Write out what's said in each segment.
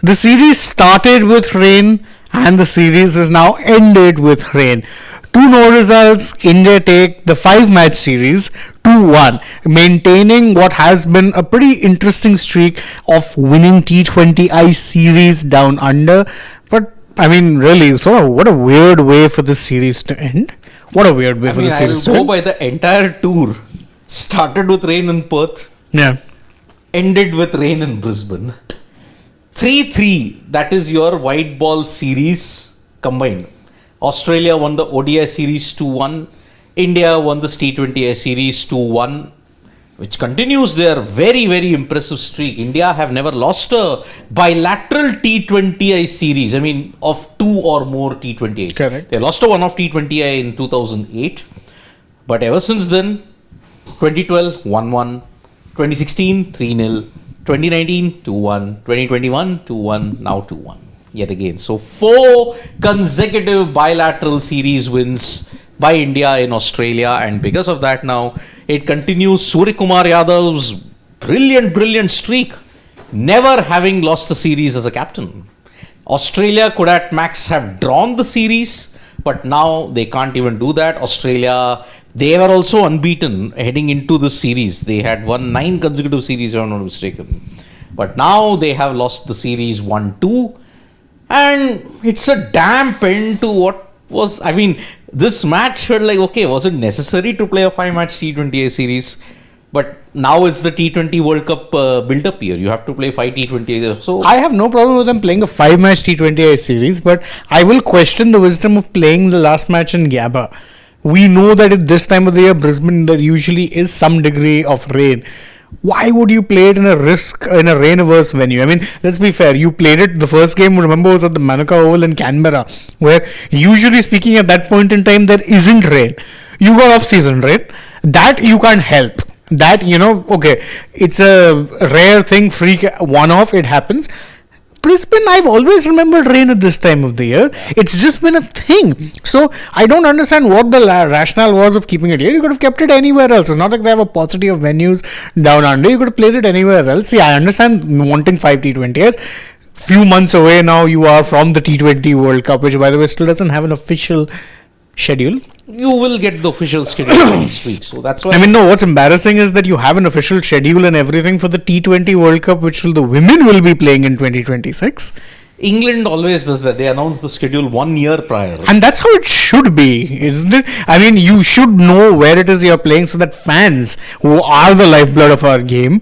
The series started with rain and the series is now ended with rain. 2 no results, India take the 5-match series 2-1, maintaining what has been a pretty interesting streak of winning T20I series down under. But I mean, really, so what a weird way for this series to end. What a weird way for the series to I'll end. go by the entire tour. Started with rain in Perth, Yeah. ended with rain in Brisbane. 3-3, that is your white ball series combined. Australia won the ODI series 2-1. India won the T20I series 2-1, which continues their very, very impressive streak. India have never lost a bilateral T20I series. I mean, of 2 or more T20Is. Correct. They lost a one-off T20I in 2008. But ever since then, 2012, 1-1. 2016, 3-0. 2019, 2-1. 2021, 2-1. Now 2-1. Yet again. So 4 consecutive bilateral series wins by India in Australia, and because of that now it continues Suryakumar Yadav's brilliant streak, never having lost a series as a captain. Australia could at max have drawn the series, but now they can't even do that. Australia, they were also unbeaten heading into the series. They had won 9 consecutive series, if I'm not mistaken. But now they have lost the series 1-2. And it's a damp end to what was, I mean, this match felt like, okay, was it necessary to play a 5-match T20I series? But now it's the T20 World Cup build-up year. You have to play 5 T20Is. So I have no problem with them playing a 5-match T20I series, but I will question the wisdom of playing the last match in Gabba. We know that at this time of the year, Brisbane, there usually is some degree of rain. Why would you play it in a rain-averse venue? I mean, let's be fair. You played it, the first game, remember, was at the Manuka Oval in Canberra, where usually speaking at that point in time, there isn't rain. You got off-season rain. That you can't help. That, okay, it's a rare thing, freak, one-off, it happens. Brisbane, I've always remembered rain at this time of the year. It's just been a thing. So, I don't understand what the rationale was of keeping it here. You could have kept it anywhere else. It's not like they have a paucity of venues down under. You could have played it anywhere else. See, I understand wanting 5 T20Is. Few months away now you are from the T20 World Cup, which, by the way, still doesn't have an official schedule. You will get the official schedule next week. So that's why. I mean, no, what's embarrassing is that you have an official schedule and everything for the T20 World Cup, which the women will be playing in 2026. England always does that. They announce the schedule 1 year prior. And that's how it should be, isn't it? I mean, you should know where it is you're playing so that fans, who are the lifeblood of our game,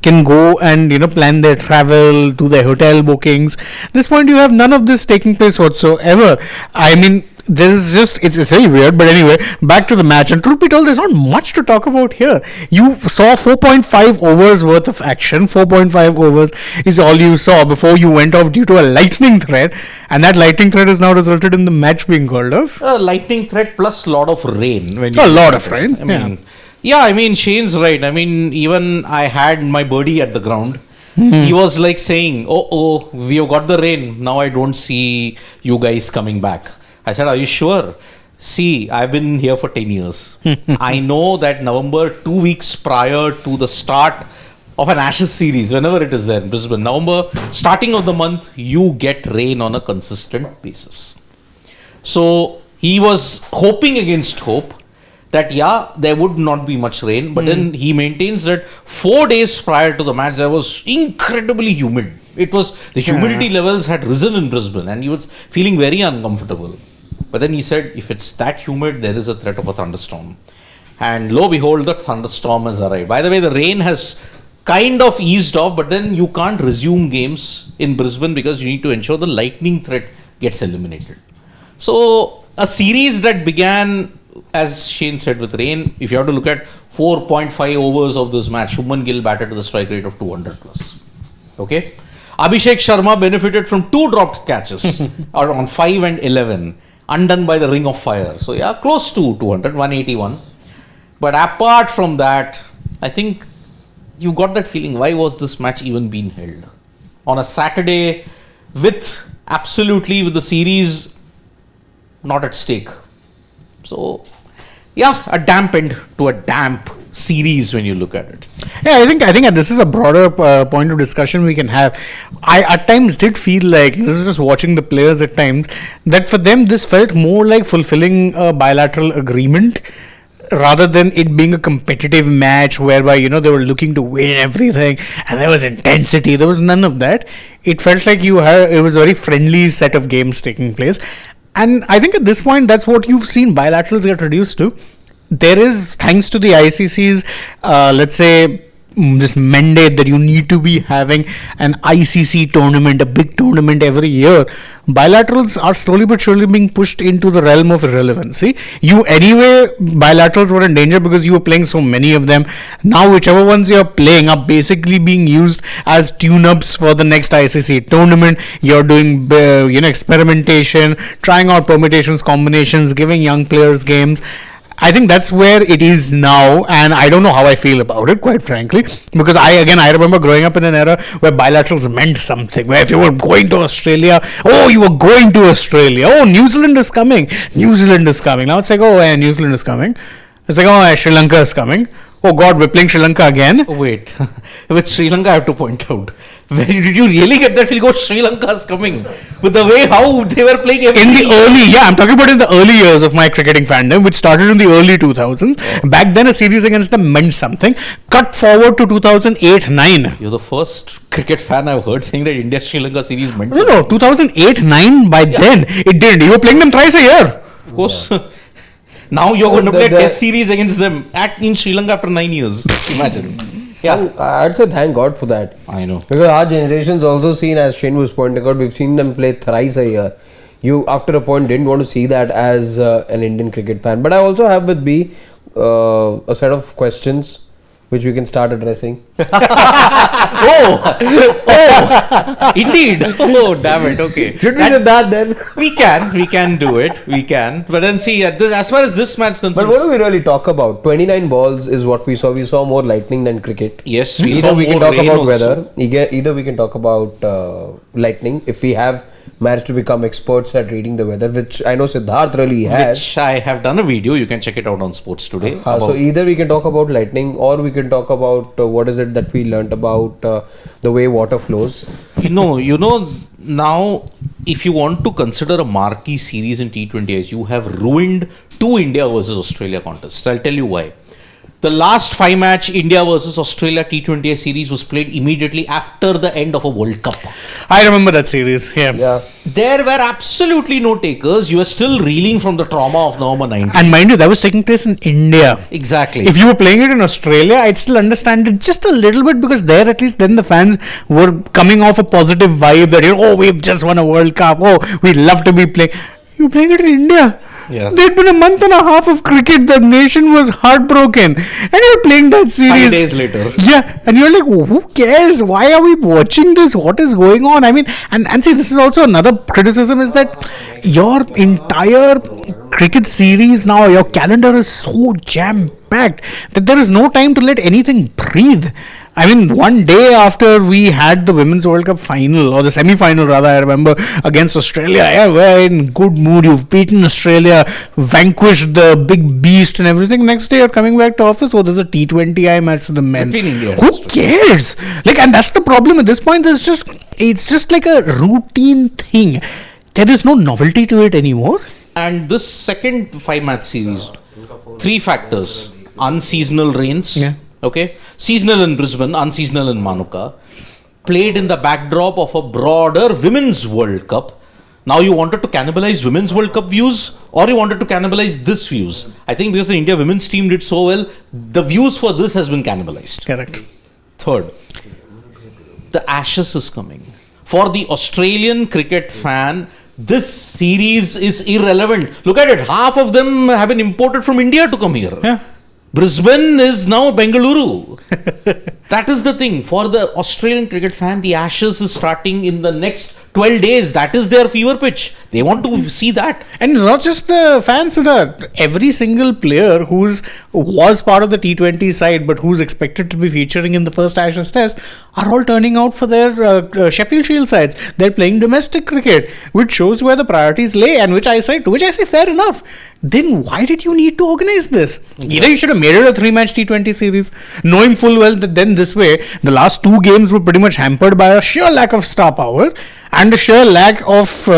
can go and, plan their travel, do their hotel bookings. At this point, you have none of this taking place whatsoever. I mean, it's really weird, but anyway, back to the match. And truth be told, there's not much to talk about here. You saw 4.5 overs worth of action. 4.5 overs is all you saw before you went off due to a lightning thread, and that lightning thread has now resulted in the match being called off. A lightning thread plus lot of rain. A lot of rain. I mean, Shane's right. I mean, even I had my birdie at the ground. He was like saying, oh, we have got the rain. Now I don't see you guys coming back. I said, are you sure? See, I've been here for 10 years. I know that November, 2 weeks prior to the start of an Ashes series, whenever it is there in Brisbane, November, starting of the month, you get rain on a consistent basis. So he was hoping against hope that, there would not be much rain. But then he maintains that 4 days prior to the match, there was incredibly humid. It was, the humidity levels had risen in Brisbane and he was feeling very uncomfortable. But then he said, if it's that humid, there is a threat of a thunderstorm. And lo and behold, the thunderstorm has arrived. By the way, the rain has kind of eased off, but then you can't resume games in Brisbane because you need to ensure the lightning threat gets eliminated. So, a series that began, as Shane said, with rain, if you have to look at 4.5 overs of this match, Shubman Gill batted to the strike rate of 200 plus. Okay? Abhishek Sharma benefited from 2 dropped catches on 5 and 11. Undone by the ring of fire. So, close to 200, 181. But apart from that, I think you got that feeling, why was this match even being held? On a Saturday with the series not at stake. So, a damp end to a damp series when you look at it. Yeah, I think this is a broader point of discussion we can have. I at times did feel like, this is just watching the players at times, that for them this felt more like fulfilling a bilateral agreement rather than it being a competitive match whereby they were looking to win everything and there was intensity. There was none of that. It felt like it was a very friendly set of games taking place, and I think at this point that's what you've seen bilaterals get reduced to. There is, thanks to the ICC's let's say this mandate that you need to be having an ICC tournament, a big tournament every year, bilaterals are slowly but surely being pushed into the realm of irrelevancy. Bilaterals were in danger because you were playing so many of them. Now whichever ones you're playing are basically being used as tune-ups for the next ICC tournament. You're doing experimentation, trying out permutations, combinations, giving young players games. I think that's where it is now, and I don't know how I feel about it, quite frankly, because I remember growing up in an era where bilaterals meant something, where if you were going to Australia, you were going to Australia, New Zealand is coming. Now it's like, New Zealand is coming. It's like, Sri Lanka is coming. Oh God, we're playing Sri Lanka again. Wait, with Sri Lanka I have to point out, where did you really get that feel? Sri Lanka is coming, with the way how they were playing I'm talking about in the early years of my cricketing fandom, which started in the early 2000s. Back then a series against them meant something. Cut forward to 2008-9. You're the first cricket fan I've heard saying that India-Sri Lanka series meant something. No, 2008-9, then it didn't. You were playing them thrice a year. Of course. Now you're going to play a test series against them in Sri Lanka after 9 years. Imagine. Yeah, I'd say thank God for that. I know. Because our generation's also seen, as Shane was pointing out, we've seen them play thrice a year. You, after a point, didn't want to see that as an Indian cricket fan. But I also have with B a set of questions which we can start addressing. Indeed. Oh, damn it. Okay. Should we do that then? We can do it. We can. But then see, as far as this match is concerned. But what do we really talk about? 29 balls is what we saw. We saw more lightning than cricket. Yes, Either we can talk about weather. Either we can talk about lightning. If we have managed to become experts at reading the weather, which I know Siddharth really has. Which I have done a video. You can check it out on Sports Today. So either we can talk about lightning, or we can talk about what is it that we learnt about the way water flows. You know, now if you want to consider a marquee series in T20Is, you have ruined two India versus Australia contests. I'll tell you why. The last 5-match India versus Australia T20I series was played immediately after the end of a World Cup. I remember that series, yeah. There were absolutely no takers. You were still reeling from the trauma of November 19. And mind you, that was taking place in India. Exactly. If you were playing it in Australia, I'd still understand it just a little bit, because there at least then the fans were coming off a positive vibe that, we've just won a World Cup. We'd love to be playing. You're playing it in India. Yeah. There'd been a month and a half of cricket. The nation was heartbroken. And you're playing that series 5 days later. Yeah. And you're like, who cares? Why are we watching this? What is going on? I mean, and see, this is also another criticism, is that your entire cricket series now, your calendar is so jam-packed that there is no time to let anything breathe. I mean, one day after we had the Women's World Cup final, or the semi-final rather, I remember, against Australia, we're in good mood. You've beaten Australia, vanquished the big beast and everything. Next day, you're coming back to office. There's a T20I match for the men. Who cares? And that's the problem at this point. It's just like a routine thing. There is no novelty to it anymore. And this second 5-match series, 3 factors: unseasonal rains. Yeah. Okay, seasonal in Brisbane, unseasonal in Manuka, played in the backdrop of a broader Women's World Cup. Now you wanted to cannibalize Women's World Cup views, or you wanted to cannibalize this views. I think because the India women's team did so well, the views for this has been cannibalized. Correct. Third, the Ashes is coming. For the Australian cricket fan, this series is irrelevant. Look at it. Half of them have been imported from India to come here. Yeah. Brisbane is now Bengaluru. That is the thing. For the Australian cricket fan, the Ashes is starting in the next 12 days. That is their fever pitch. They want to see that. And it's not just the fans, every single player was part of the T20 side, but who's expected to be featuring in the first Ashes test, are all turning out for their Sheffield Shield sides. They're playing domestic cricket, which shows where the priorities lay, and which I say fair enough. then why did you need to organize this? Either you should have made it a 3-match T20 series, knowing full well that then this way, the last 2 games were pretty much hampered by a sheer lack of star power and a sheer lack of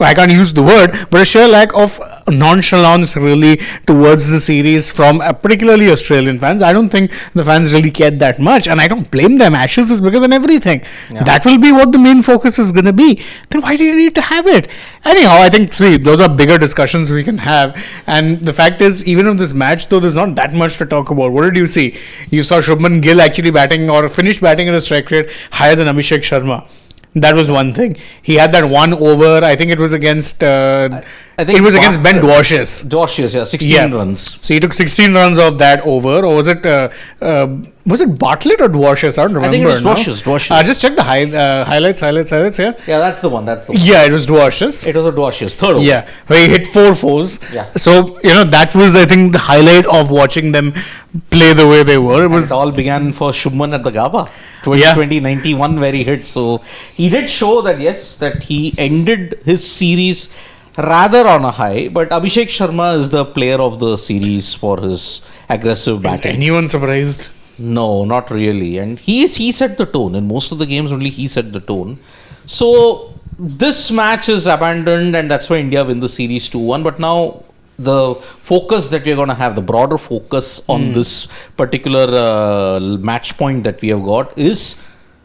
I can't use the word, but a sheer lack of nonchalance really towards the series from particularly Australian fans. I don't think the fans really cared that much, and I don't blame them. Ashes is bigger than everything. Yeah. That will be what the main focus is going to be. Then why do you need to have it? Anyhow, I think, see, those are bigger discussions we can have. And the fact is, even in this match, though, there's not that much to talk about. What did you see? You saw Shubman Gill actually batting or finished batting at a strike rate higher than Abhishek Sharma. That was one thing. He had that 1 over. I think it was against. I think it was against Ben Dwashes. Dwashes, yeah, 16 runs. So he took 16 runs off that over. Or was it Bartlett or Dwashes? I don't remember. I think it was Dwashes. Just check the highlights. Yeah. Yeah, that's the one. Yeah, it was Dwashes. It was a Dwashes third over. Yeah, he hit 4 fours. Yeah. So that was, I think, the highlight of watching them play the way they were. It all began for Shubman at the Gaba. 2020-91 where he hit. So he did show that that he ended his series rather on a high, but Abhishek Sharma is the player of the series for his aggressive batting. Is anyone surprised? No, not really. And he set the tone. In most of the games only he set the tone. So this match is abandoned and that's why India win the series 2-1. But now the focus that we're going to have, the broader focus on this particular match point that we have got is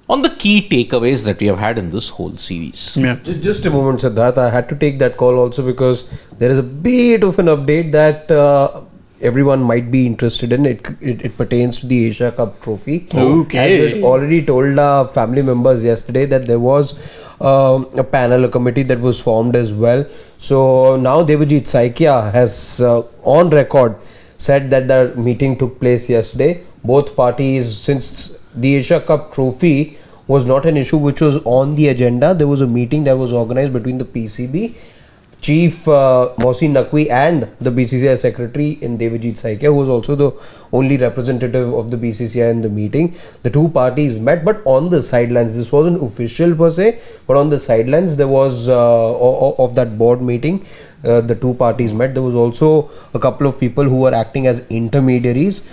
on the key takeaways that we have had in this whole series. Yeah. Just a moment, Siddharth. I had to take that call also because there is a bit of an update that everyone might be interested in. It pertains to the Asia Cup trophy. Okay. As we already told our family members yesterday that there was a panel, a committee that was formed as well. So now Devajit Saikia has on record said that the meeting took place yesterday. Both parties, since the Asia Cup trophy was not an issue which was on the agenda, there was a meeting that was organized between the PCB Chief Mohsin Naqvi and the BCCI Secretary in Devajit Saikia, who was also the only representative of the BCCI in the meeting. The two parties met, but on the sidelines. This wasn't official per se, but on the sidelines there was of that board meeting. The two parties met. There was also a couple of people who were acting as intermediaries.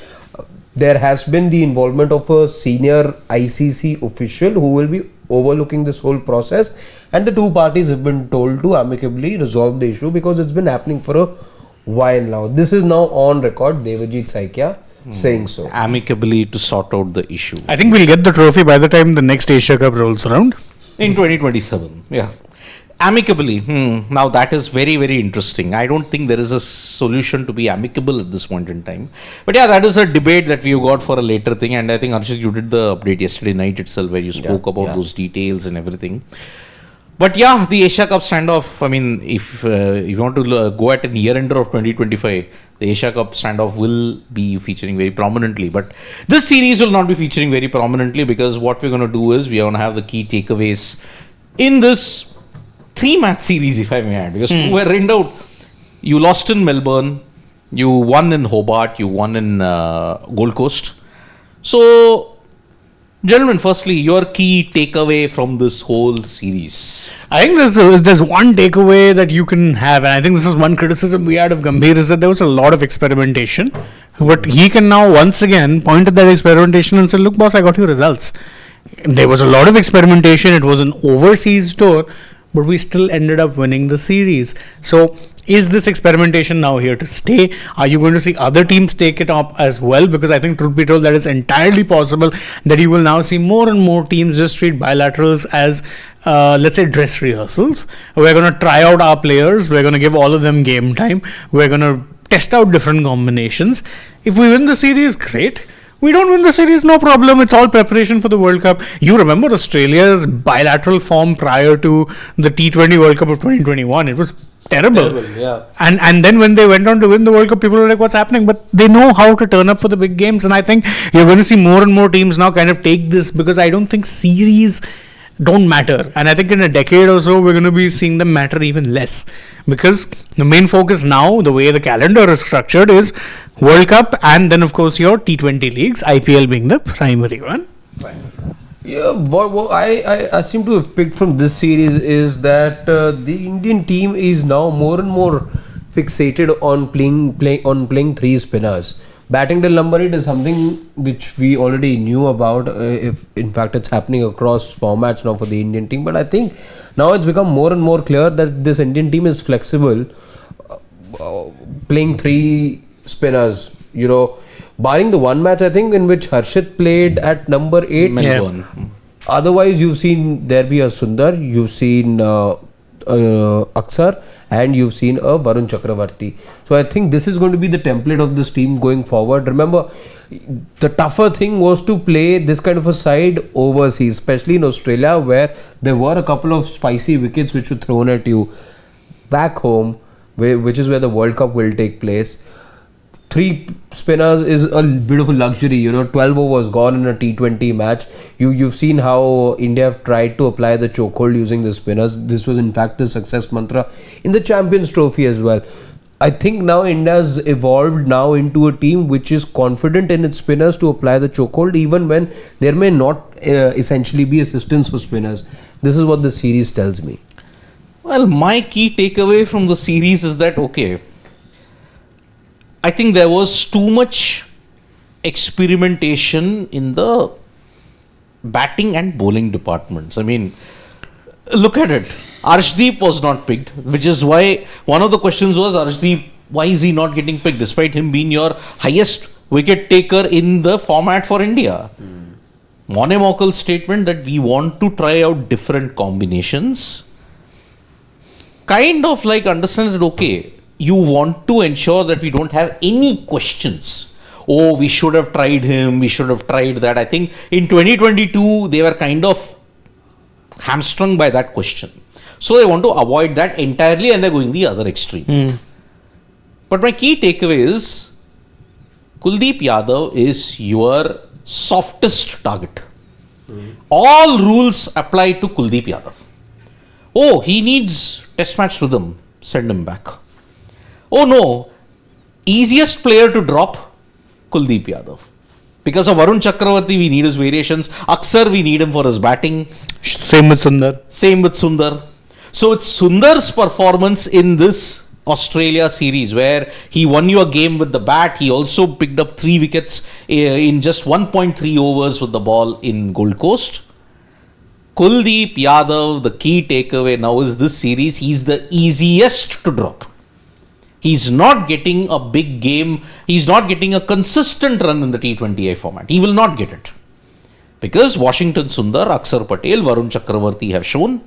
There has been the involvement of a senior ICC official who will be overlooking this whole process, and the two parties have been told to amicably resolve the issue because it's been happening for a while now. This is now on record, Devajit Saikia saying so. Amicably to sort out the issue. I think we'll get the trophy by the time the next Asia Cup rolls around. In 2027, yeah. Amicably, now that is very, very interesting. I don't think there is a solution to be amicable at this point in time. But yeah, that is a debate that we got for a later thing. And I think, Arshit, you did the update yesterday night itself where you spoke about those details and everything. But yeah, the Asia Cup standoff, I mean, if you want to go at an year-ender of 2025, the Asia Cup standoff will be featuring very prominently. But this series will not be featuring very prominently because what we're going to do is we are going to have the key takeaways in this 3-match series, if I may add, because two were rained out. You lost in Melbourne, you won in Hobart, you won in Gold Coast. So, gentlemen, firstly, your key takeaway from this whole series. I think there's one takeaway that you can have, and I think this is one criticism we had of Gambhir, is that there was a lot of experimentation. But he can now once again point at that experimentation and say, look, boss, I got your results. There was a lot of experimentation. It was an overseas tour, but we still ended up winning the series. So is this experimentation now here to stay? Are you going to see other teams take it up as well? Because I think, truth be told, that is entirely possible that you will now see more and more teams just treat bilaterals as let's say dress rehearsals. We're going to try out our players. We're going to give all of them game time. We're going to test out different combinations. If we win the series, great. We don't win the series, no problem. It's all preparation for the World Cup. You remember Australia's bilateral form prior to the T20 World Cup of 2021. It was terrible. Yeah. And then when they went on to win the World Cup, people were like, what's happening? But they know how to turn up for the big games. And I think you're going to see more and more teams now kind of take this, because I don't think series don't matter. And I think in a decade or so, we're going to be seeing them matter even less, because the main focus now, the way the calendar is structured, is World Cup and then of course your T20 leagues, IPL being the primary one. Yeah, what I seem to have picked from this series is that the Indian team is now more and more fixated on playing three spinners. Batting till number 8 is something which we already knew about. If in fact it's happening across formats now for the Indian team, but I think now it's become more and more clear that this Indian team is flexible, playing three spinners. You know, barring the one match I think in which Harshit played at number 8. Melbourne. Otherwise, you've seen there be a Sundar, you've seen Aksar, and you've seen a Varun Chakravarti. So I think this is going to be the template of this team going forward. Remember, the tougher thing was to play this kind of a side overseas, especially in Australia, where there were a couple of spicy wickets which were thrown at you. Back home, which is where the World Cup will take place, three spinners is a bit of a luxury. 12 overs gone in a T20 match. You've seen how India have tried to apply the chokehold using the spinners. This was in fact the success mantra in the Champions Trophy as well. I think now India's evolved now into a team which is confident in its spinners to apply the chokehold even when there may not essentially be assistance for spinners. This is what the series tells me. Well, my key takeaway from the series is that, okay, I think there was too much experimentation in the batting and bowling departments. I mean, look at it. Arshdeep was not picked, which is why one of the questions was, Arshdeep, why is he not getting picked despite him being your highest wicket taker in the format for India? Monemockel's statement that we want to try out different combinations kind of like understands that, okay, you want to ensure that we don't have any questions. Oh, we should have tried him, we should have tried that. I think in 2022, they were kind of hamstrung by that question. So they want to avoid that entirely and they're going the other extreme. But my key takeaway is, Kuldeep Yadav is your softest target. All rules apply to Kuldeep Yadav. Oh, he needs test match rhythm, send him back. Oh no, easiest player to drop, Kuldeep Yadav. Because of Varun Chakravarti, we need his variations. Aksar, we need him for his batting. Same with Sundar. So it's Sundar's performance in this Australia series where he won you a game with the bat. He also picked up 3 wickets in just 1.3 overs with the ball in Gold Coast. Kuldeep Yadav, the key takeaway now is this series, he's the easiest to drop. He's not getting a big game. He's not getting a consistent run in the T20I format. He will not get it. Because Washington Sundar, Aksar Patel, Varun Chakravarti have shown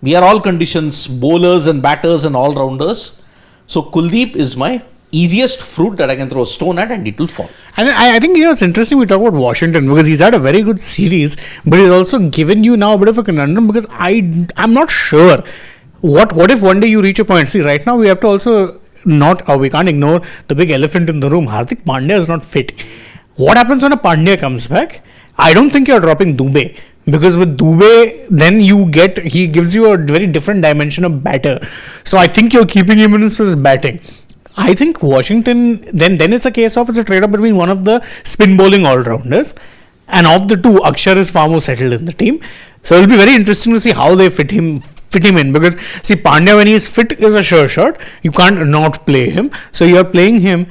we are all conditions, bowlers and batters and all-rounders. So Kuldeep is my easiest fruit that I can throw a stone at and it will fall. And I think, it's interesting we talk about Washington because he's had a very good series, but he's also given you now a bit of a conundrum because I'm not sure. What if one day you reach a point? See, right now we have to also we can't ignore the big elephant in the room. Hardik Pandya is not fit. What happens when a Pandya comes back? I don't think you're dropping Dubey. Because with Dubey, then he gives you a very different dimension of batter. So I think you're keeping him in his batting. I think Washington, then it's a case of it's a trade-off between one of the spin bowling all-rounders and of the two, Akshar is far more settled in the team. So it'll be very interesting to see how they fit him in because see, Pandya when he's fit is a sure shot. You can't not play him. So you're playing him.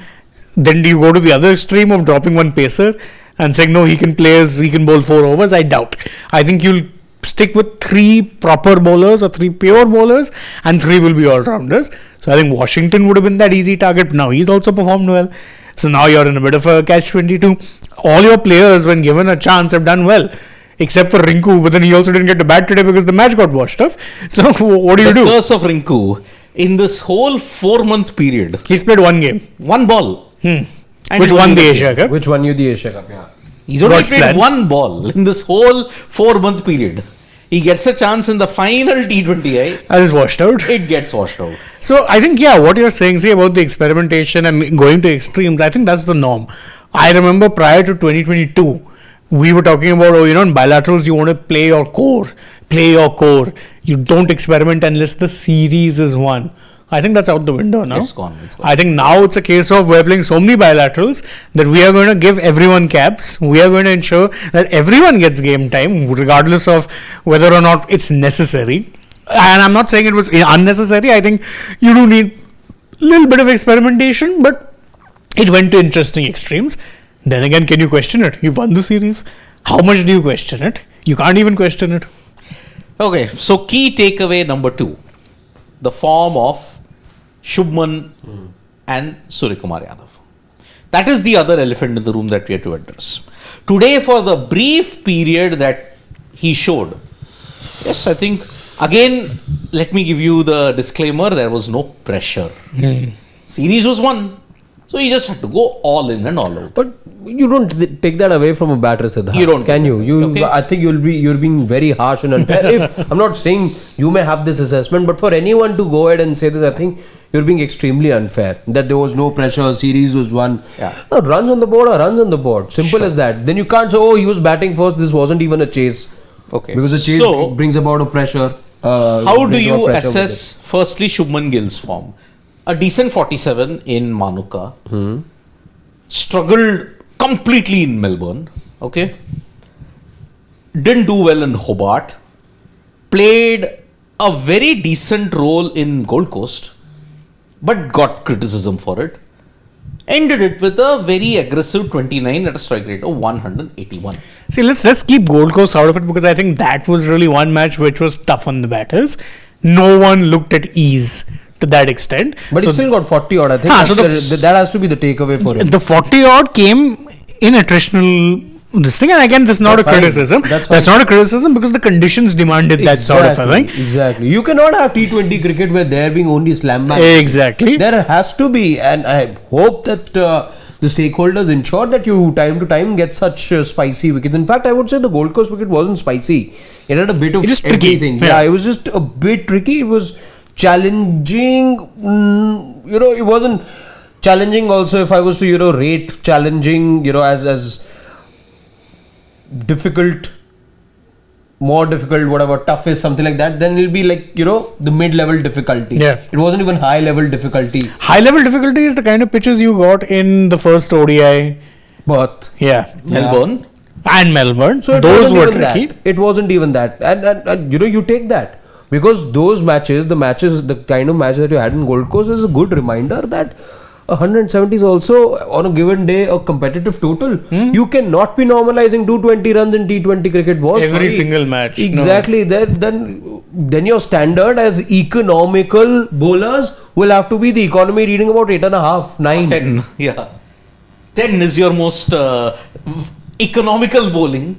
Then do you go to the other extreme of dropping one pacer and saying no, he can bowl 4 overs? I doubt. I think you'll stick with 3 proper bowlers or 3 pure bowlers and 3 will be all-rounders. So I think Washington would have been that easy target. Now he's also performed well. So now you're in a bit of a catch-22. All your players, when given a chance, have done well. Except for Rinku, but then he also didn't get to bat today because the match got washed off. So what do you do? The curse of Rinku, in this whole 4-month period, he's played 1 game. 1 ball. Which won the Asia Cup. Which won you the Asia Cup, yeah. He's only played 1 ball in this whole 4-month period. He gets a chance in the final T20I. That is washed out. It gets washed out. So I think, what you're saying, about the experimentation and going to extremes, I think that's the norm. I remember prior to 2022, we were talking about, in bilaterals, you want to play your core. You don't experiment unless the series is won. I think that's out the window now. It's gone. I think now it's a case of we're playing so many bilaterals that we are going to give everyone caps. We are going to ensure that everyone gets game time, regardless of whether or not it's necessary. And I'm not saying it was unnecessary. I think you do need little bit of experimentation, but it went to interesting extremes. Then again, can you question it? You've won the series. How much do you question it? You can't even question it. Okay, so key takeaway number 2. The form of Shubman and Suryakumar Yadav. That is the other elephant in the room that we have to address. Today, for the brief period that he showed, yes, I think, again, let me give you the disclaimer, there was no pressure. Series was won. So he just had to go all in and all out. But you don't take that away from a batter, Siddharth. You don't. Can you? Okay. I think you're being very harsh and unfair. I'm not saying you may have this assessment, but for anyone to go ahead and say this, I think you're being extremely unfair. That there was no pressure, series was won. Yeah. No, runs on the board are runs on the board. Simple as that. Then you can't say, oh, he was batting first. This wasn't even a chase. Okay. Because the chase brings about a pressure. How do you assess, firstly, Shubman Gill's form? A decent 47 in Manuka. Struggled completely in Melbourne. Okay. Didn't do well in Hobart. Played a very decent role in Gold Coast, but got criticism for it. Ended it with a very aggressive 29 at a strike rate of 181. See, let's keep Gold Coast out of it, because I think that was really one match which was tough on the batters. No one looked at ease to that extent. But he still got 40 odd. I think that has to be the takeaway for him. The 40 odd came in attritional this thing, and again, this is not a criticism. That's not a criticism, because the conditions demanded that sort of a thing. Exactly. You cannot have T20 cricket where there being only slam bang. Exactly. There has to be, and I hope that the stakeholders ensure that you time to time get such spicy wickets. In fact, I would say the Gold Coast wicket wasn't spicy. It had a bit of everything. Yeah, it was just a bit tricky. It was challenging. It wasn't challenging also, if I was to rate challenging as difficult, more difficult, whatever, toughest, something like that, then it'll be like the mid-level difficulty. Yeah, it wasn't even high-level difficulty. High-level difficulty is the kind of pitches you got in the first ODI. But Melbourne and Melbourne, so those were tricky. It wasn't even that, and you take that, because those matches, the kind of match that you had in Gold Coast is a good reminder that 170 is also on a given day a competitive total. You cannot be normalizing 220 runs in T20 cricket. Every single match. Exactly. No. Then your standard as economical bowlers will have to be the economy reading about 8.5, 9. 10. Yeah. 10 is your most economical bowling.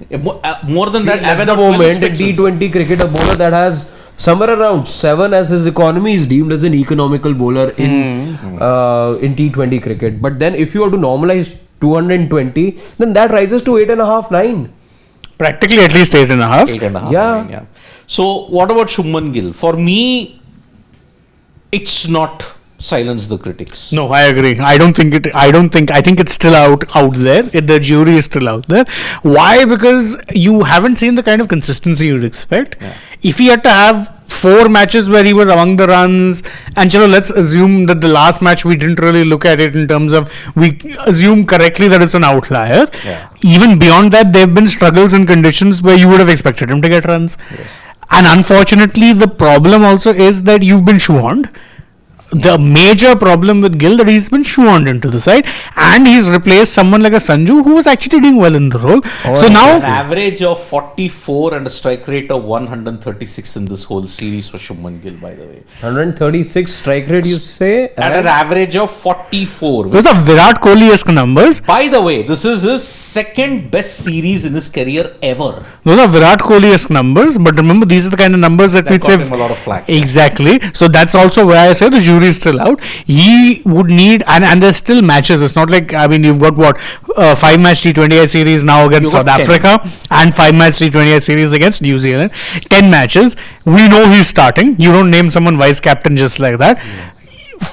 More than that, at the moment in T20 cricket, a bowler that has somewhere around 7 as his economy is deemed as an economical bowler in T20 cricket. But then if you are to normalize 220, then that rises to 8.5, 9. Practically at least 8.5. 8.5. Yeah. 9, So what about Shubman Gill? For me, it's not silence the critics. No, I agree. I think it's still out there. The jury is still out there. Why? Because you haven't seen the kind of consistency you'd expect. Yeah. If he had to have 4 matches where he was among the runs, and let's assume that the last match we didn't really look at it in terms of, we assume correctly that it's an outlier. Yeah. Even beyond that, there have been struggles in conditions where you would have expected him to get runs. Yes. And unfortunately, the problem also is that you've been shoehorned. The major problem with Gill that he's been shoehorned into the side, and he's replaced someone like a Sanju who was actually doing well in the role. So now an average of 44 and a strike rate of 136 in this whole series for Shubman Gill, by the way. 136 strike rate, you say? At an average of 44. Those are Virat Kohli-esque numbers. By the way, this is his second best series in his career ever. Those are Virat Kohli-esque numbers, but remember, these are the kind of numbers that we'd say. Him a lot of flack. Exactly. So that's also where I say the jury is still out. He would need, and there's still matches. It's not like, you've got 5-match T20I series now against South Africa, and 5-match T20I series against New Zealand. 10 matches. We know he's starting. You don't name someone vice captain just like that.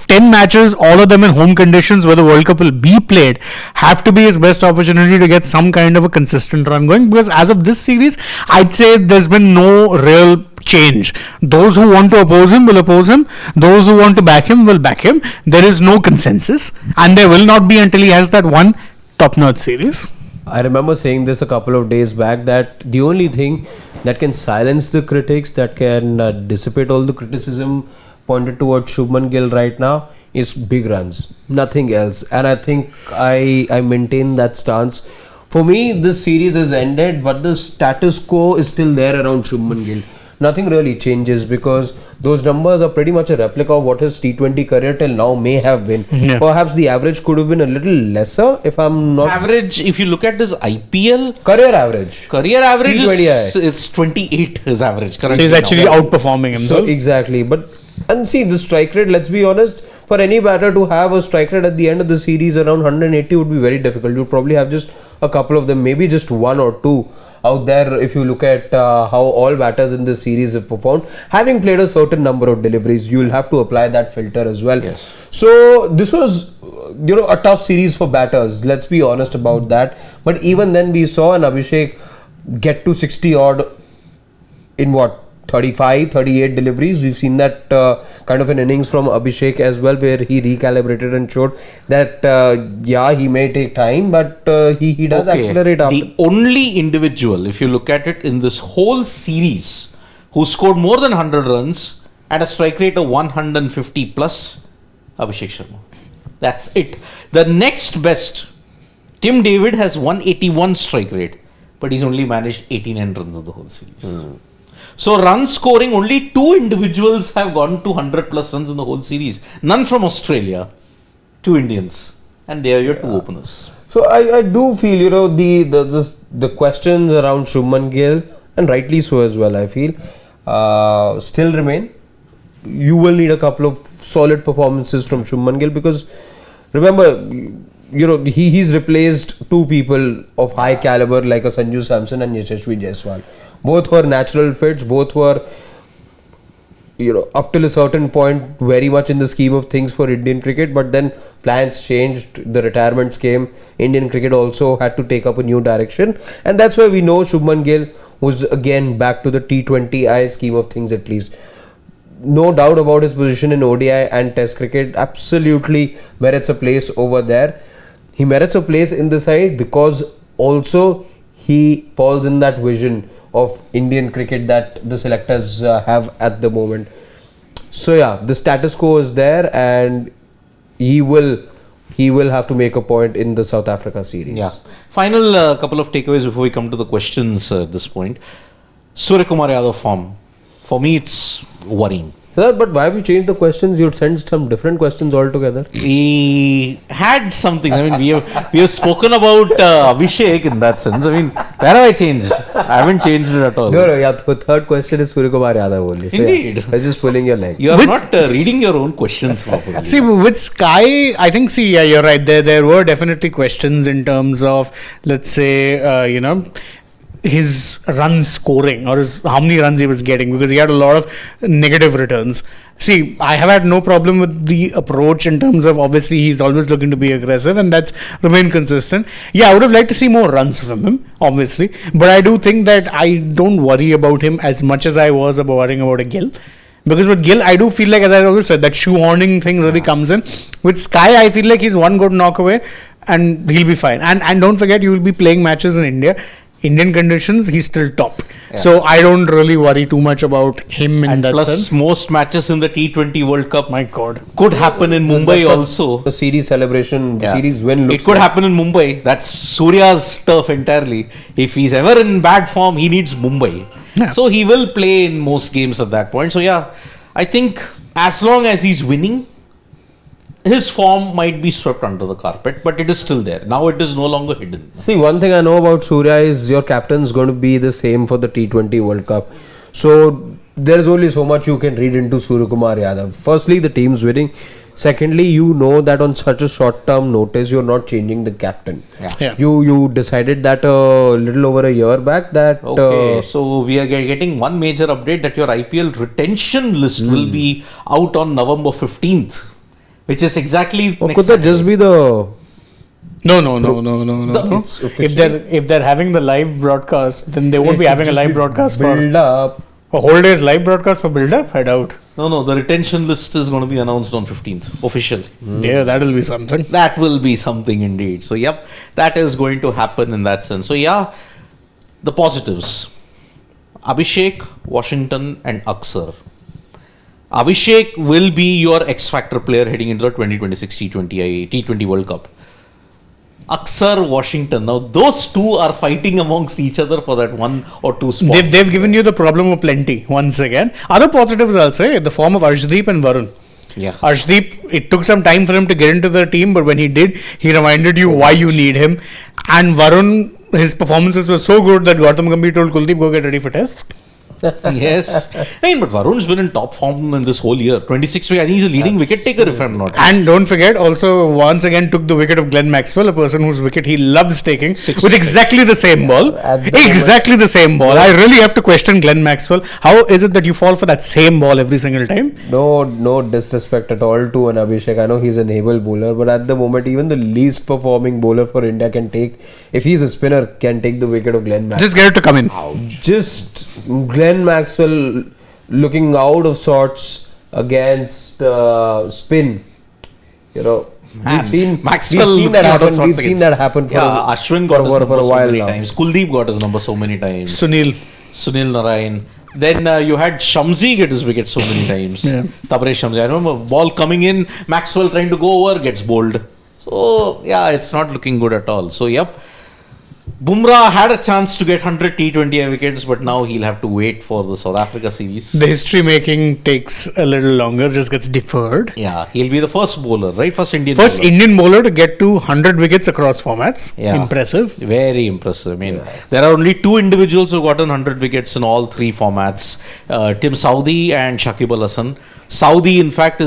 10 matches, all of them in home conditions where the World Cup will be played, have to be his best opportunity to get some kind of a consistent run going, because as of this series, I'd say there's been no real change. Those who want to oppose him will oppose him. Those who want to back him will back him. There is no consensus, and there will not be until he has that one top-notch series. I remember saying this a couple of days back, that the only thing that can silence the critics, that can dissipate all the criticism pointed towards Shubman Gill right now, is big runs, nothing else. And I think I maintain that stance. For me, this series has ended, but the status quo is still there around Shubman Gill. Nothing really changes because those numbers are pretty much a replica of what his T20 career till now may have been. Yeah. Perhaps the average could have been a little lesser if I'm not. Average, if you look at this IPL, Career average. career average is T20I. it's 28 his average So currently he's actually now. outperforming So himself. exactly, but and see the strike rate. Let's be honest. For any batter to have a strike rate at the end of the series around 180 would be very difficult. You'd probably have just a couple of them, maybe just one or two out there. If you look at how all batters in this series have performed, having played a certain number of deliveries, you'll have to apply that filter as well. Yes. So this was, a tough series for batters. Let's be honest about that. But even then, we saw an Abhishek get to 60 odd in what, 35, 38 deliveries. We've seen that kind of an innings from Abhishek as well, where he recalibrated and showed that he may take time, but he does accelerate after. The only individual, if you look at it in this whole series, who scored more than 100 runs at a strike rate of 150 plus, Abhishek Sharma. That's it. The next best, Tim David has 181 strike rate, but he's only managed 89 runs in the whole series. So run scoring, only two individuals have gone to 100 plus runs in the whole series. None from Australia, two Indians, and they are your two openers. So I do feel, the questions around Shubman Gill, and rightly so as well, I feel, still remain. You will need a couple of solid performances from Shubman Gill because, remember, he's replaced two people of high caliber like a Sanju Samson and Yashasvi Jaiswal. Both were natural fits, both were, up till a certain point, very much in the scheme of things for Indian cricket, but then plans changed, the retirements came, Indian cricket also had to take up a new direction, and that's why we know Shubman Gill was again back to the T20I scheme of things at least. No doubt about his position in ODI and Test cricket, absolutely merits a place over there. He merits a place in the side because also he falls in that vision of Indian cricket that the selectors have at the moment. So yeah, the status quo is there, and he will have to make a point in the South Africa series. Yeah. Final couple of takeaways before we come to the questions at this point. Suryakumar Yadav form. For me, it's worrying. Sir, but why have you changed the questions? You'd send some different questions altogether. We had something. I mean, we have spoken about Abhishek in that sense. I mean, where have I changed? I haven't changed it at all. No, yeah, the third question is Suryakumar Yadav only. So Indeed. Yeah, I was just pulling your leg. You are not reading your own questions properly. See, with Sky, I think, yeah, you're right. There were definitely questions in terms of, let's say, his run scoring or how many runs he was getting, because he had a lot of negative returns. See, I have had no problem with the approach in terms of, obviously he's always looking to be aggressive, and that's remained consistent. Yeah, I would have liked to see more runs from him, obviously, but I do think that I don't worry about him as much as I was worrying about a Gill. Because with Gill, I do feel like, as I always said, that shoehorning thing really comes in. With Sky, I feel like he's one good knock away and he'll be fine. And don't forget, you will be playing matches in India. Indian conditions, he's still top. Yeah. So I don't really worry too much about him in that plus, sense. Most matches in the T20 World Cup, my God, could happen in Mumbai also. The series celebration, series win. It could happen in Mumbai. That's Surya's turf entirely. If he's ever in bad form, he needs Mumbai. Yeah. So he will play in most games at that point. So yeah, I think as long as he's winning, his form might be swept under the carpet, but it is still there. Now it is no longer hidden. See, one thing I know about Surya is your captain is going to be the same for the T20 World Cup. So there is only so much you can read into Suryakumar Yadav. Firstly, the team's winning. Secondly, you know that on such a short-term notice, you're not changing the captain. Yeah. You decided that a little over a year back that... Okay, so we are getting one major update that your IPL retention list will be out on November 15th. Which is exactly. Or could that just be the? No. If they're having the live broadcast, then they won't be having a live broadcast for build up. A whole day's live broadcast for build up. I doubt. No. The retention list is going to be announced on 15th officially. Yeah, that'll be something. That will be something indeed. So yep, that is going to happen in that sense. So yeah, the positives: Abhishek, Washington, and Aksar. Abhishek will be your X Factor player heading into the 2026 T20 World Cup. Aksar, Washington. Now, those two are fighting amongst each other for that 1 or 2 spots. They've given you the problem of plenty once again. Other positives, I'll say, the form of Arshdeep and Varun. Yeah. Arshdeep, it took some time for him to get into the team, but when he did, he reminded you why you need him. And Varun, his performances were so good that Gautam Gambhir told Kuldeep, go get ready for test. Yes. I mean, but Varun's been in top form in this whole year. 26 wickets. I think he's a leading wicket taker, if I'm not wrong. And don't forget, also once again took the wicket of Glenn Maxwell, a person whose wicket he loves taking, with exactly the same ball. Exactly the same ball. I really have to question Glenn Maxwell. How is it that you fall for that same ball every single time? No disrespect at all to an Abhishek. I know he's an able bowler, but at the moment, even the least performing bowler for India can take, if he's a spinner, can take the wicket of Glenn Maxwell. Just get it to come in. Just Glenn Maxwell looking out of sorts against spin. You know, we've seen that happen. We've seen that happen. Ashwin got his number for a so while many now. times. Kuldeep got his number so many times. Sunil Narayan. Then you had Shamsi get his wicket so many times. Tabrez Shamsi. I remember ball coming in, Maxwell trying to go over, gets bowled. So yeah, it's not looking good at all. So yep. Bumrah had a chance to get 100 T20I wickets, but now he'll have to wait for the South Africa series. The history making takes a little longer, just gets deferred. Yeah, he'll be the first bowler, right? First Indian bowler to get to 100 wickets across formats. Yeah. Impressive. Very impressive. I mean, there are only 2 individuals who've gotten 100 wickets in all 3 formats. Tim Southee and Shakib Al Hasan. Southee, in fact,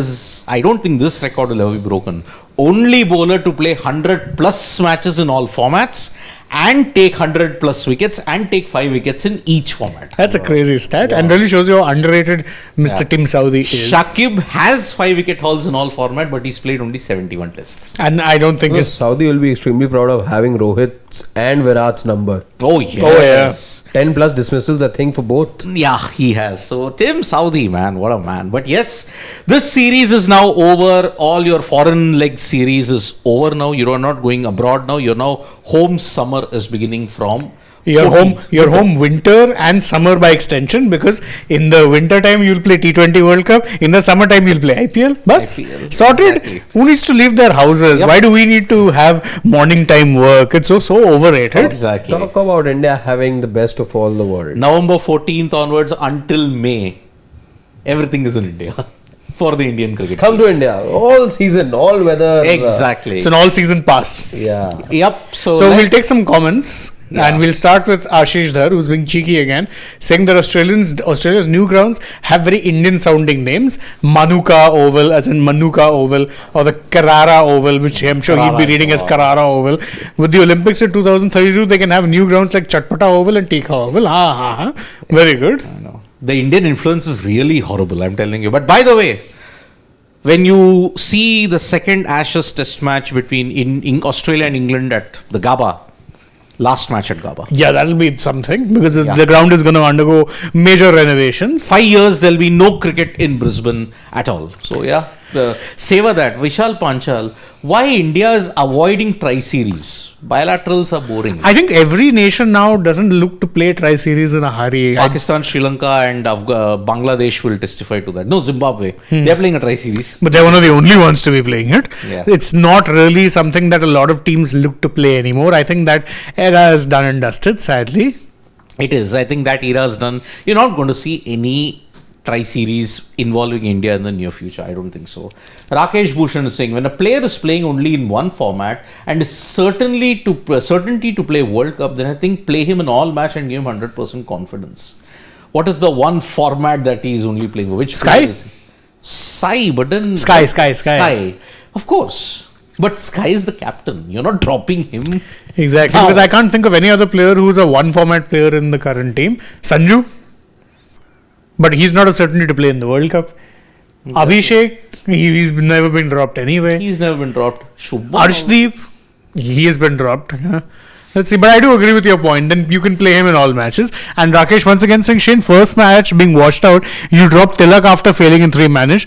I don't think this record will ever be broken. Only bowler to play 100 plus matches in all formats and take 100 plus wickets and take 5 wickets in each format. That's a crazy stat and really shows you how underrated Mr. Tim Southee is. Shakib has 5 wicket hauls in all format, but he's played only 71 tests. And I don't think Southee will be extremely proud of having Rohit's and Virat's number. Oh yes. 10 plus dismissals, I think, for both. Yeah, he has. So Tim Southee, man, what a man. But yes, this series is now over. All your foreign leg series is over now. You are not going abroad now. You're now home. Summer is beginning from You're home winter and summer by extension, because in the winter time you'll play T20 World Cup, in the summer time you'll play IPL. But sorted. Exactly. Who needs to leave their houses? Yep. Why do we need to have morning time work? It's so overrated. Exactly. Talk about India having the best of all the world. November 14th onwards until May, everything is in India. For the Indian cricket Come team. to India, all season, all weather. Exactly. It's an all season pass. Yeah. Yep. So we'll take some comments. Yeah. And we'll start with Ashish Dhar, who's being cheeky again, saying that Australia's new grounds have very Indian sounding names. Manuka Oval, as in Manuka Oval, or the Carrara Oval, which I'm sure he'll be reading as Carrara Oval. With the Olympics in 2032, they can have new grounds like Chatpata Oval and Tikha Oval. Very good. I know. The Indian influence is really horrible, I'm telling you. But by the way, when you see the second Ashes test match between in Australia and England at the Gabba, last match at Gabba. Yeah, that'll be something, because the ground is going to undergo major renovations. 5 years, there'll be no cricket in Brisbane at all. So yeah, savor that. Vishal Panchal, why India is avoiding tri-series? Bilaterals are boring. I think every nation now doesn't look to play tri-series in a hurry. Pakistan, Sri Lanka and Bangladesh will testify to that. No, Zimbabwe. They're playing a tri-series. But they're one of the only ones to be playing it. Yeah. It's not really something that a lot of teams look to play anymore. I think that era is done and dusted, sadly. It is. I think that era is done. You're not going to see any tri-series involving India in the near future. I don't think so. Rakesh Bhushan is saying, when a player is playing only in one format and is certainty to play World Cup, then I think play him in all match and give him 100% confidence. What is the one format that he is only playing? Which Sky? Sky, but then Sky. Of course. But Sky is the captain. You're not dropping him. Exactly. Now, because I can't think of any other player who's a one format player in the current team. Sanju? But he's not a certainty to play in the World Cup. Okay. Abhishek, he's never been dropped anyway. He's never been dropped. Arshdeep, he has been dropped. Let's see, but I do agree with your point. Then you can play him in all matches. And Rakesh once again saying, Shane, first match being washed out, you drop Tilak after failing in 3 matches.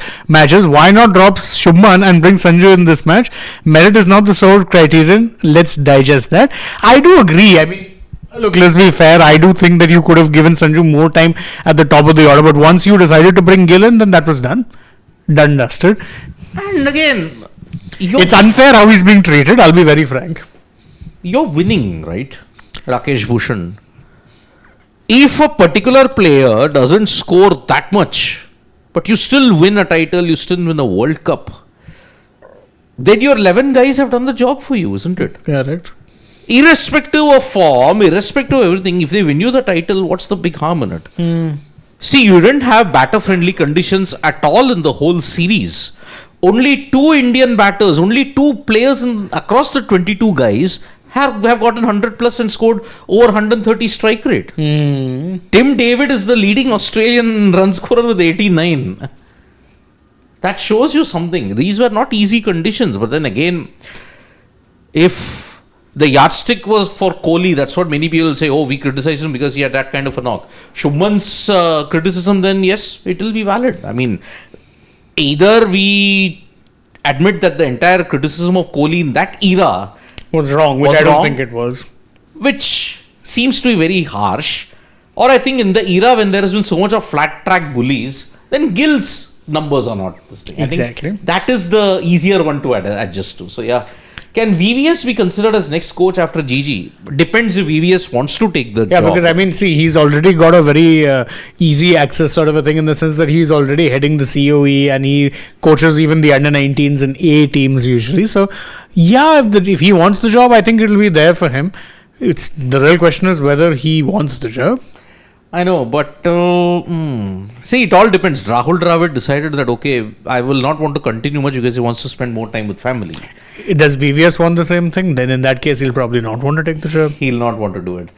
Why not drop Shubman and bring Sanju in this match? Merit is not the sole criterion. Let's digest that. I do agree. I mean, Look, let's be fair. I do think that you could have given Sanju more time at the top of the order, but once you decided to bring Gill in, then that was done. Done, dusted. And again, It's unfair how he's being treated, I'll be very frank. you're winning, right? Rakesh Bhushan. If a particular player doesn't score that much, but you still win a title, you still win a World Cup, then your 11 guys have done the job for you, isn't it? Correct. Irrespective of form, irrespective of everything, if they win you the title, what's the big harm in it? See, you didn't have batter-friendly conditions at all in the whole series. Only 2 Indian batters, only 2 players across the 22 guys have gotten 100 plus and scored over 130 strike rate. Tim David is the leading Australian run scorer with 89. That shows you something. These were not easy conditions, but then again, if the yardstick was for Kohli, that's what many people say, oh, we criticize him because he had that kind of a knock. Shubman's criticism, then yes, it will be valid. I mean, either we admit that the entire criticism of Kohli in that era Was wrong, which Was I don't wrong. think it was. which seems to be very harsh, or I think in the era when there has been so much of flat track bullies, then Gill's numbers are not this thing. I think Exactly. that is the easier one to adjust to. So yeah, can VVS be considered as next coach after GG? Depends if VVS wants to take the Yeah, job. because I mean, see, he's already got a very easy access sort of a thing in the sense that he's already heading the COE and he coaches even the under 19s and A teams usually. So, yeah, if he wants the job, I think it'll be there for him. It's the real question is whether he wants the job. I know, but see, it all depends. Rahul Dravid decided that okay, I will not want to continue much because he wants to spend more time with family. Does VVS want the same thing? Then in that case, he'll probably not want to take the job. He'll not want to do it.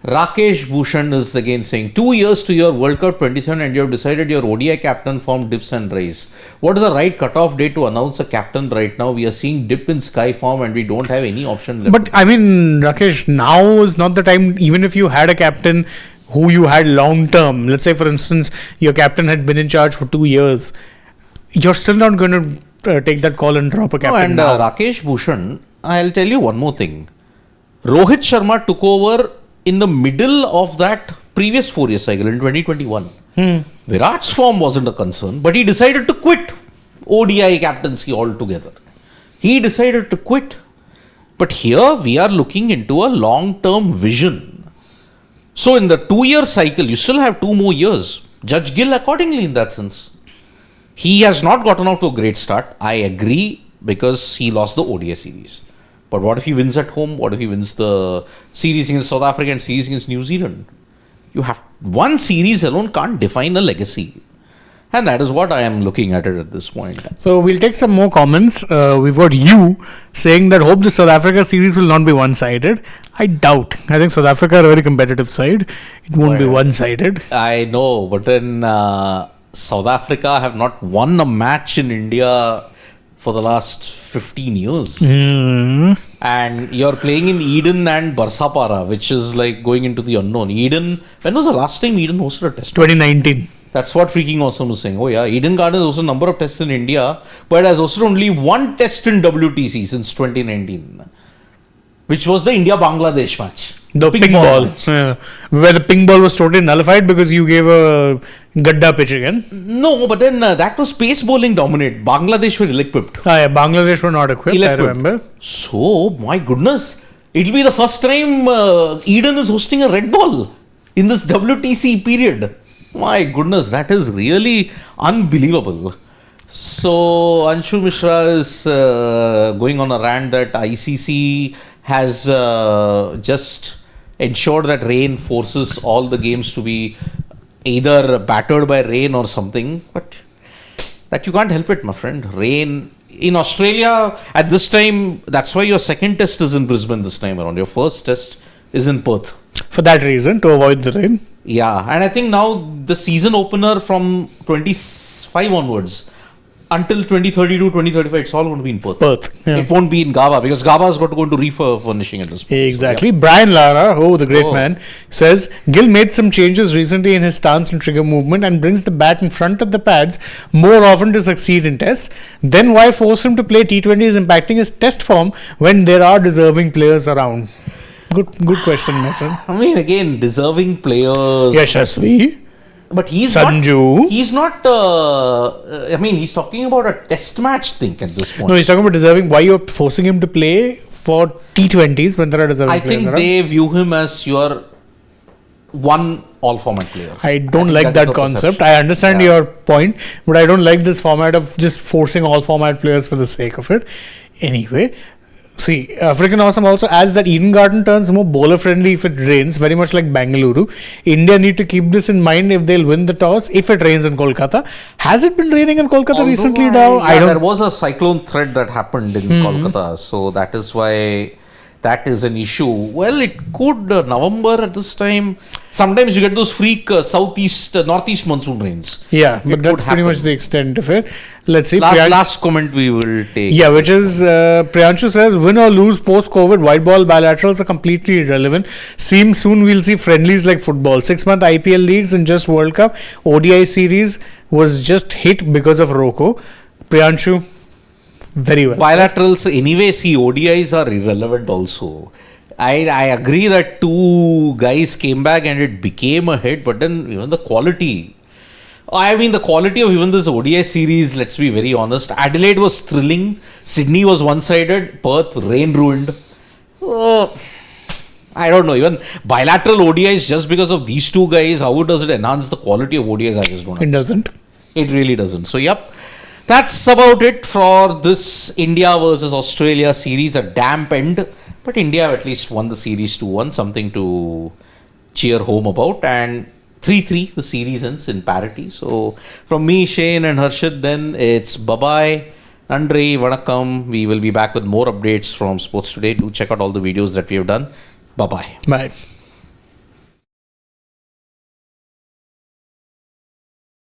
Rakesh Bhushan is again saying 2 years to your World Cup 27 and you have decided your ODI captain form dips and rise. What is the right cutoff date to announce a captain right now? We are seeing dip in sky form and we don't have any option left. But I mean, Rakesh, now is not the time. Even if you had a captain who you had long term, let's say for instance, your captain had been in charge for 2 years, you're still not going to take that call and drop a captain. No, and Rakesh Bhushan, I'll tell you one more thing. Rohit Sharma took over in the middle of that previous 4-year cycle in 2021. Virat's form wasn't a concern, but he decided to quit ODI captaincy altogether. He decided to quit. But here we are looking into a long-term vision. So in the 2-year cycle, you still have 2 more years. Judge Gill accordingly in that sense. He has not gotten off to a great start. I agree because he lost the ODI series. But what if he wins at home? What if he wins the series against South Africa and series against New Zealand? You have one series alone can't define a legacy. And that is what I am looking at it at this point. So we'll take some more comments. We've got you saying that hope the South Africa series will not be one-sided. I doubt. I think South Africa are a very competitive side. It won't be one-sided. I know, but then South Africa have not won a match in India for the last 15 years. And you're playing in Eden and Barsapara, which is like going into the unknown. Eden, when was the last time Eden hosted a test? 2019. That's what Freaking Awesome was saying. Oh yeah, Eden Gardens hosted a number of tests in India, but has hosted only one test in WTC since 2019, which was the India-Bangladesh match. The ping ball. match. Where the ping ball was totally nullified because you gave a Gadda pitch again. No, but then that was pace bowling dominant. Bangladesh were ill-equipped. Yeah, Bangladesh were not equipped, I Ill-equipped. remember. So, my goodness, it'll be the first time Eden is hosting a red ball in this WTC period. My goodness, that is really unbelievable. So, Anshu Mishra is going on a rant that ICC has just ensured that rain forces all the games to be either battered by rain or something. But that you can't help it, my friend. Rain in Australia at this time, that's why your second test is in Brisbane this time around. Your first test is in Perth. For that reason, to avoid the rain. Yeah, and I think now the season opener from 25 onwards until 2032, 2035, it's all going to be in Perth. Perth. Yeah. It won't be in Gaba because Gaba has got to go into refurnishing at this point. Exactly. Brian Lara, the great man, says Gill made some changes recently in his stance and trigger movement and brings the bat in front of the pads more often to succeed in tests. Then why force him to play T20 is impacting his test form when there are deserving players around? Good question, my friend. I mean, again, deserving players. Yashasvi. But he's Sanju. not. He's not. I mean, he's talking about a test match thing at this point. No, he's talking about deserving. Why you're forcing him to play for T20s when there are deserving I players think around? they view him as your one all-format player. I don't think like that is that the concept. perception. I understand your point, but I don't like this format of just forcing all format players for the sake of it. Anyway, see, African Awesome also adds that Eden Garden turns more bowler friendly if it rains, very much like Bangalore. India need to keep this in mind if they'll win the toss if it rains in Kolkata. Has it been raining in Kolkata recently now? I don't. There was a cyclone threat that happened in Kolkata, so that is why that is an issue. Well, it could November at this time. Sometimes you get those freak northeast monsoon rains. Yeah, It but could that's pretty much happen. the extent of it. Let's see. Last comment we will take. Yeah, which is Priyanshu says, win or lose post-COVID, white ball bilaterals are completely irrelevant. Seems soon we'll see friendlies like football. 6-month IPL leagues and just World Cup. ODI series was just hit because of Roko. Priyanshu, very well. Bilaterals anyway, see, ODIs are irrelevant also. I agree that two guys came back and it became a hit, but then even the quality. I mean, the quality of even this ODI series, let's be very honest. Adelaide was thrilling. Sydney was one-sided. Perth, rain ruined. I don't know. Even bilateral ODIs, just because of these two guys, how does it enhance the quality of ODIs? I just don't know. It doesn't. It really doesn't. So, yep. That's about it for this India versus Australia series. A damp end. But India have at least won the series 2-1. Something to cheer home about. And 3-3, the series ends in parity. So, from me, Shane and Harshit, then it's bye-bye. Nandri, Vanakkam. We will be back with more updates from Sports Today. Do check out all the videos that we have done. Bye-bye. Bye.